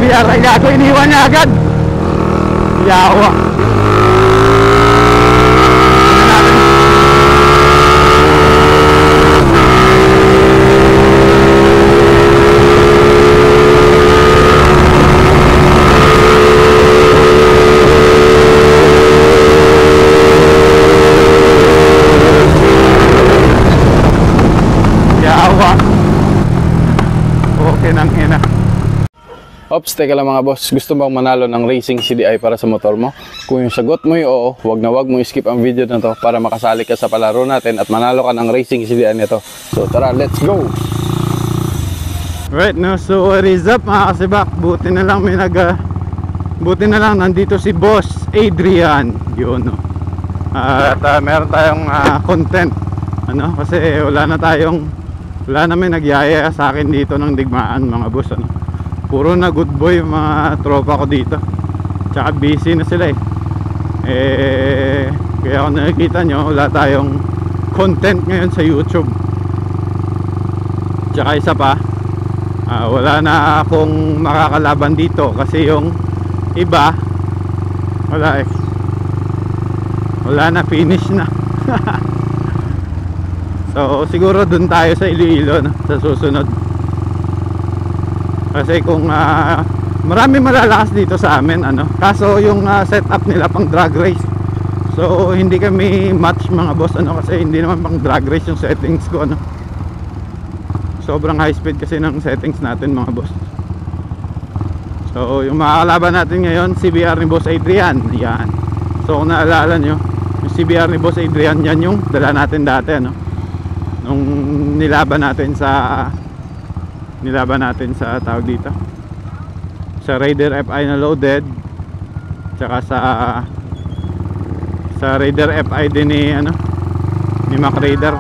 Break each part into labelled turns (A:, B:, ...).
A: CBR. Ay gago, iniwan niya agad. Yawa.
B: Ops, teka lang mga boss, gusto mong manalo ng Racing CDI para sa motor mo? Kung yung sagot mo yung oo, wag mo skip ang video na to para makasali ka sa palaro natin at manalo ka ng Racing CDI nito. So tara, let's go!
A: Right, no, so what is up mga kasibak? Buti na lang nandito si Boss Adrian. Yun, no. At meron tayong content, ano, kasi wala namin nagyaya sa akin dito ng digmaan mga boss, ano. Puro na good boy yung mga tropa ko dito. Tsaka busy na sila kaya kung nakikita nyo, wala tayong content ngayon sa YouTube. Tsaka isa pa, wala na akong makakalaban dito kasi yung iba wala na, finish na. So siguro dun tayo sa Iloilo, no? Sa susunod. Kasi kung marami malalakas dito sa amin, ano, kaso yung setup nila pang drag race, so hindi kami match mga boss, ano, kasi hindi naman pang drag race yung settings ko, ano. Sobrang high speed kasi ng settings natin mga boss. So yung makakalaban natin ngayon, CBR ni Boss Adrian. Yan. So kung naalala nyo, yung CBR ni Boss Adrian, yan yung dala natin dati, ano, nung nilaban natin sa tawag dito, sa Raider FI na loaded, tsaka sa Raider FI din ni Mac Raider.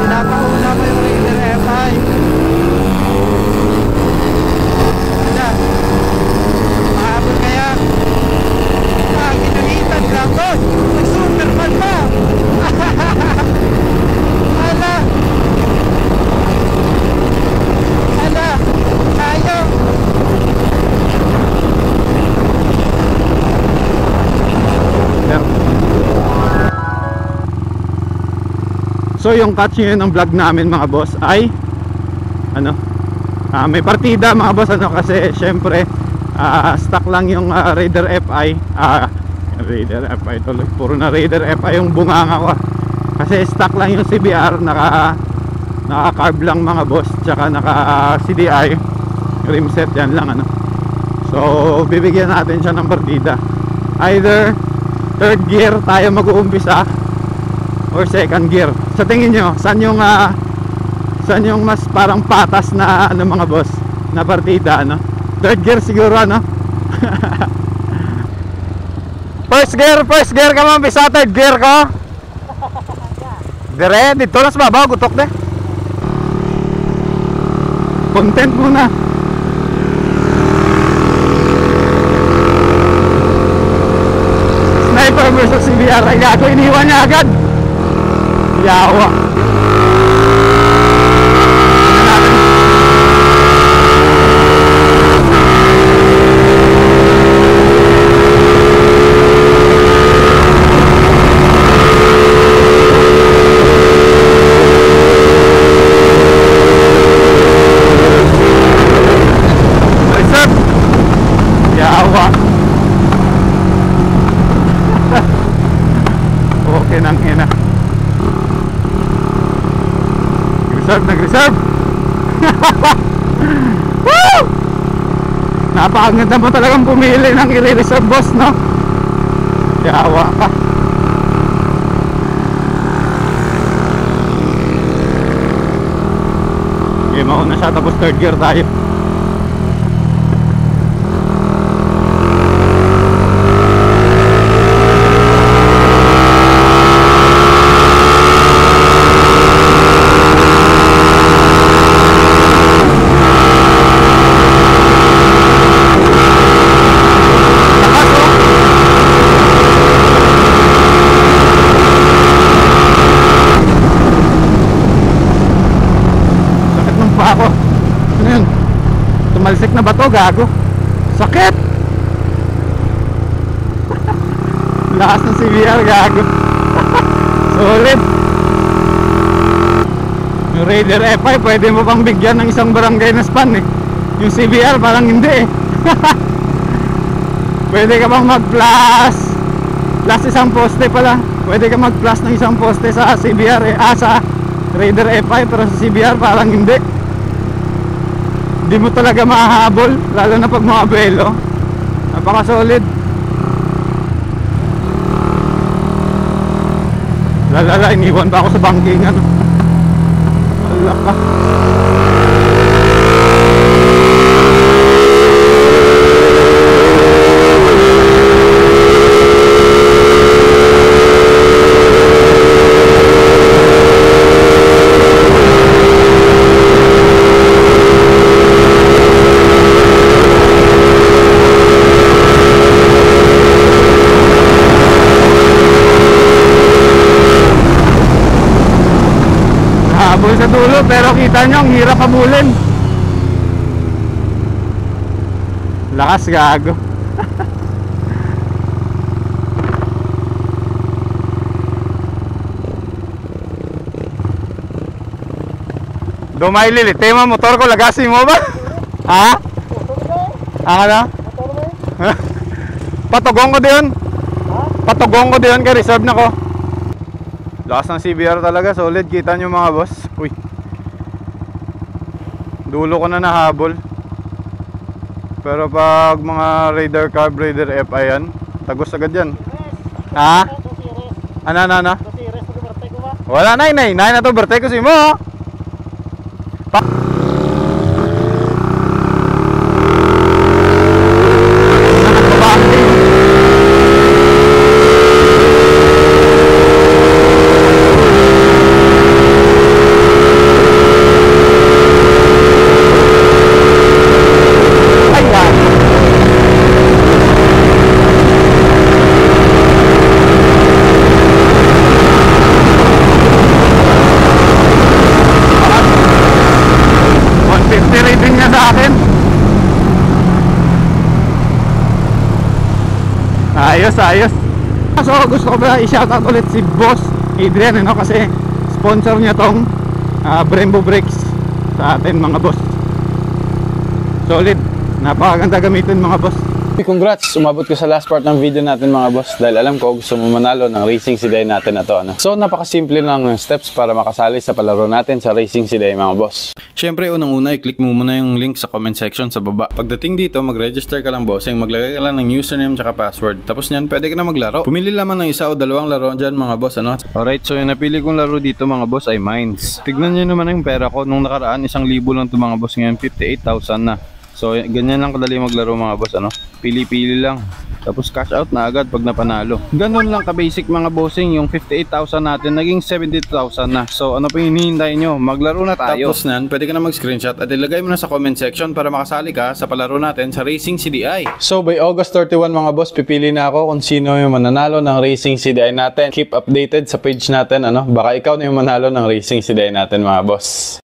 C: Pinapakuna pa yung Raider FI. Mahabol kaya ginamitan lang ko. Nag-superman pa. Tayo.
A: So yung catch nyo ng vlog namin mga boss ay may partida mga boss, ano, kasi syempre stock lang yung Raider FI. Raider FI tuloy, puro na Raider FI yung bunganga ko, kasi stock lang yung CBR, naka-carb lang mga boss, tsaka naka CDI rim set, yan lang, ano. So bibigyan natin siya ng partida, either third gear tayo mag-uumpisa or second gear. Sa tingin nyo, saan yung mas parang patas na mga boss na partida, ano? Third gear siguro, ano? First gear ka mampisa, third gear ko. Dire, dito nas babaw, gutok de. Content muna. Sniper versus CBR. Ay gago, iniwan niya agad. Yawa. Okay nang ina. Nag-reserve. Woo! Napakaganda mo talagang pumili ng i-reserve, boss, no? Yawa ka. Okay, mauna siya, tapos third gear tayo. tumalsik na ba to, gago? Sakit! Lakas ng CBR, gago. Solid. Yung Raider FI, pwede mo pang bigyan ng isang barangay na span eh. Yung CBR parang hindi eh. Pwede ka bang mag-plus isang poste pala. Pwede ka mag-plus ng isang poste sa CBR eh. Sa Raider FI, pero sa CBR parang hindi. Hindi mo talaga mahahabol, lalo na pag mga belo. Napaka solid. Lalala, iniwan pa ako sa banking ano. Wala ka. Habol sa dulo, pero kita nyo ang hirap habulin. Lakas, gago. Dumailil, tema motor ko, lagasin mo ba? Ha? Ano? Patugong ko diyon. Patugong ko diyon, kay reserve na ko. Lakas ng CBR talaga, solid. Kita nyo mga boss. Uy, dulo ko na nahabol. Pero pag mga Raider Carb, Raider FI yan, tagos agad yan. Ha? Ano? Wala na, nay na to, birthday ko si mo. Ayos. So gusto ko ba i-shoutout ulit si Boss Adrian ano, kasi sponsor niya tong Brembo brakes sa atin mga boss. Solid, napakaganda gamitin mga boss.
B: Congrats! Umabot ko sa last part ng video natin mga boss dahil alam ko gusto mo manalo ng racing CDI natin na to. Ano? So napakasimple lang ng steps para makasali sa palaro natin sa racing CDI mga boss. Siyempre unang-una i-click mo muna yung link sa comment section sa baba. Pagdating dito mag-register ka lang bossing, maglagay ka lang ng username tsaka password. Tapos nyan pwede ka na maglaro. Pumili lamang ng isa o dalawang laro dyan mga boss ano. Alright, so yung napili kong laro dito mga boss ay Mines. Tignan nyo naman yung pera ko. Nung nakaraan 1,000 lang to mga boss, ngayon 58,000 na. So ganyan lang kadali maglaro mga boss ano. Pili-pili lang. Tapos cash out na agad pag napanalo. Ganun lang ka-basic mga bossing. Yung 58,000 natin naging 72,000 na. So ano pa hinihintay nyo? Maglaro na tayo. Tapos nan, pwede ka na mag-screenshot at ilagay mo na sa comment section para makasali ka sa palaro natin sa Racing CDI. So by August 31 mga boss, pipili na ako kung sino yung mananalo ng Racing CDI natin. Keep updated sa page natin ano. Baka ikaw na yung manalo ng Racing CDI natin mga boss.